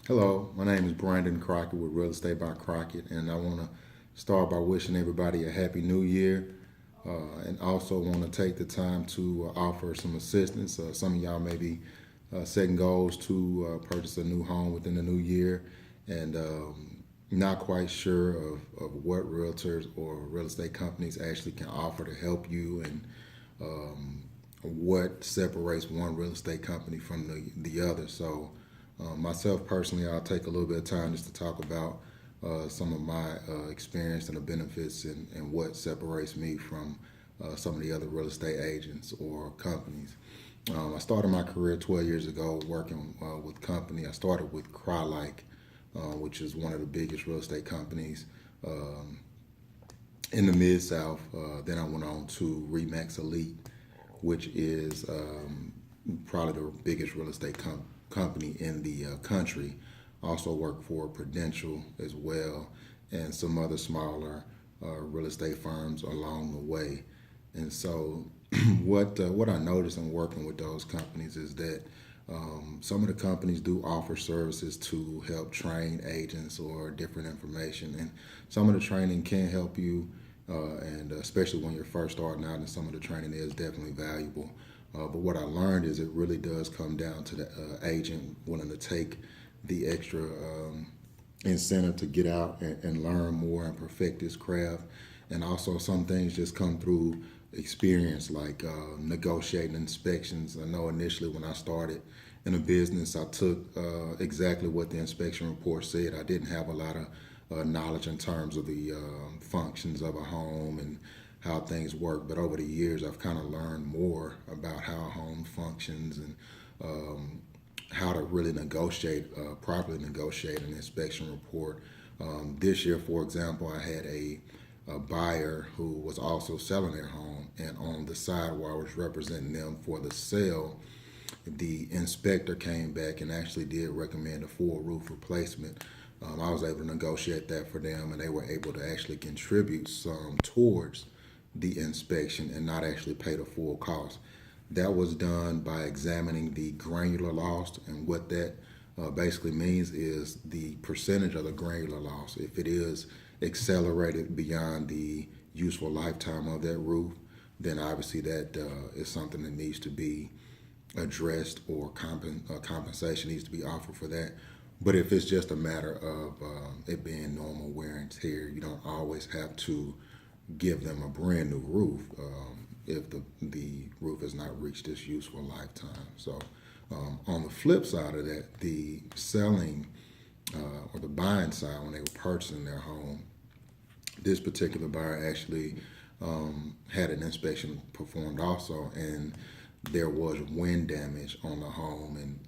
Hello, my name is Brandon Crockett with Real Estate by Crockett, and I want to start by wishing everybody a happy new year. And also want to take the time to offer some assistance. Some of y'all may be setting goals to purchase a new home within the new year, and not quite sure of what realtors or real estate companies actually can offer to help you, and what separates one real estate company from the other. So, myself personally, I'll take a little bit of time just to talk about some of my experience and the benefits, and what separates me from some of the other real estate agents or companies. I started my career 12 years ago working with company. I started with Crylike, which is one of the biggest real estate companies in the Mid South. Then I went on to Remax Elite, which is probably the biggest real estate company in the country. Also worked for Prudential as well, and some other smaller real estate firms along the way. And so, what I noticed in working with those companies is that some of the companies do offer services to help train agents or different information, and some of the training can help you, and especially when you're first starting out, and some of the training is definitely valuable. But what I learned is it really does come down to the agent willing to take the extra incentive to get out and learn more and perfect this craft. And also, some things just come through experience, like negotiating inspections. I know initially when I started in a business, I took exactly what the inspection report said. I didn't have a lot of knowledge in terms of the functions of a home and how things work. But over the years, I've kind of learned more about how a home functions, and how to really properly negotiate an inspection report. This year, for example, I had a buyer who was also selling their home, and on the side where I was representing them for the sale, the inspector came back and actually did recommend a full roof replacement. I was able to negotiate that for them, and they were able to actually contribute some towards the inspection and not actually pay the full cost. That was done by examining the granular loss, and what that basically means is the percentage of the granular loss. If it is accelerated beyond the useful lifetime of that roof, then obviously that is something that needs to be addressed, or compensation needs to be offered for that. But if it's just a matter of it being normal wear and tear, you don't always have to give them a brand new roof if the roof has not reached its useful lifetime. So, on the flip side of that, the selling or the buying side, when they were purchasing their home, this particular buyer actually had an inspection performed also, and there was wind damage on the home. And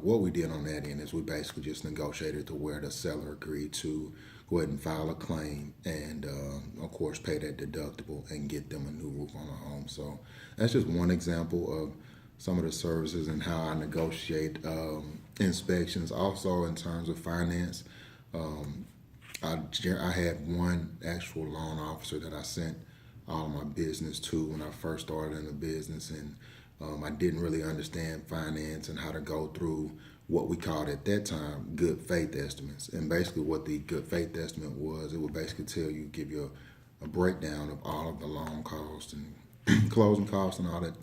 what we did on that end is we basically just negotiated to where the seller agreed to go ahead and file a claim, and of course pay that deductible and get them a new roof on the home. So that's just one example of some of the services and how I negotiate inspections. Also, in terms of finance, I had one actual loan officer that I sent all my business to when I first started in the business, and I didn't really understand finance and how to go through what we called at that time good faith estimates. And basically, what the good faith estimate was, it would basically tell you, give you a breakdown of all of the loan costs and closing costs and all that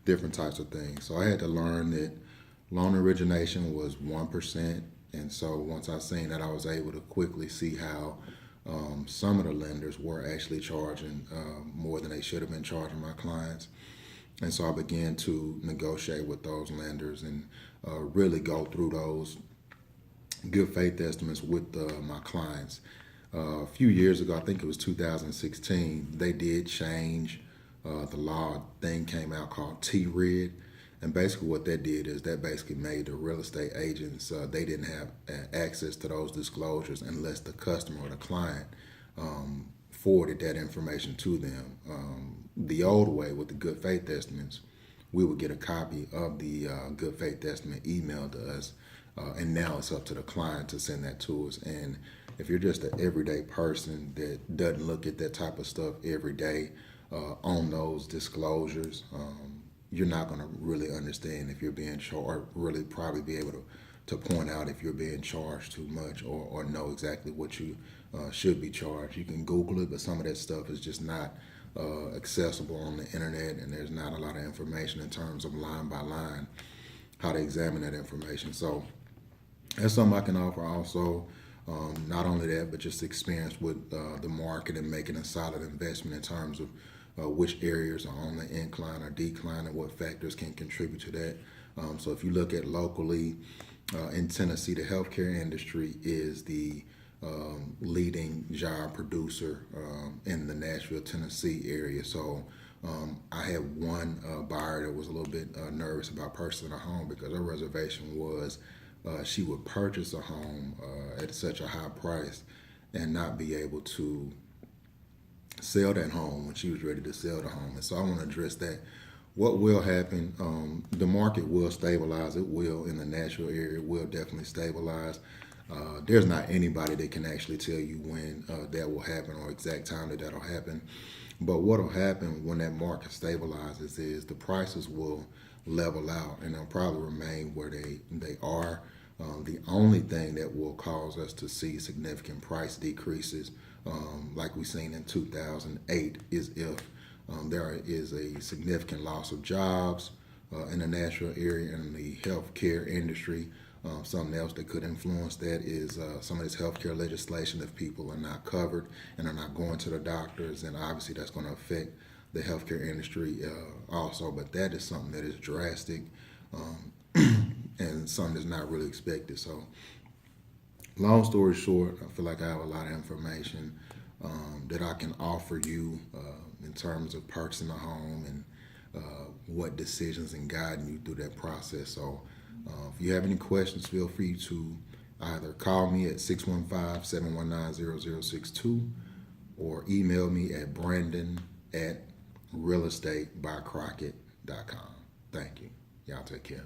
different types of things. So I had to learn that loan origination was 1%. And so once I seen that, I was able to quickly see how some of the lenders were actually charging more than they should have been charging my clients. And so I began to negotiate with those lenders, and really go through those good faith estimates with my clients. A few years ago, I think it was 2016, they did change the law. Thing came out called T-RID. And basically what that did is that basically made the real estate agents, they didn't have access to those disclosures unless the customer or the client forwarded that information to them. The old way with the good faith estimates, we would get a copy of the good faith estimate emailed to us, and now it's up to the client to send that to us. And if you're just an everyday person that doesn't look at that type of stuff every day on those disclosures, you're not going to really understand if you're being charged, or really probably be able to point out if you're being charged too much, or know exactly what you should be charged. You can Google it, but some of that stuff is just not accessible on the internet, and there's not a lot of information in terms of line by line how to examine that information. So that's something I can offer also. Not only that, but just experience with the market and making a solid investment in terms of which areas are on the incline or decline and what factors can contribute to that. So if you look at locally in Tennessee, the healthcare industry is the leading job producer in the Nashville, Tennessee area. So I had one buyer that was a little bit nervous about purchasing a home because her reservation was she would purchase a home at such a high price and not be able to sell that home when she was ready to sell the home. And so I want to address that. What will happen, the market will stabilize. It will in the Nashville area. It will definitely stabilize. There's not anybody that can actually tell you when that will happen or exact time that that'll happen. But what will happen when that market stabilizes is the prices will level out and they'll probably remain where they are. The only thing that will cause us to see significant price decreases, like we seen in 2008, is if there is a significant loss of jobs in the Nashville area in the healthcare industry. Something else that could influence that is some of this healthcare legislation. If people are not covered and are not going to the doctors, and obviously that's going to affect the healthcare industry also. But that is something that is drastic and something that's not really expected. So, long story short, I feel like I have a lot of information that I can offer you in terms of purchasing a home and what decisions and guiding you through that process. So if you have any questions, feel free to either call me at 615-719-0062 or email me at brandon@realestatebycrockett.com. Thank you. Y'all take care.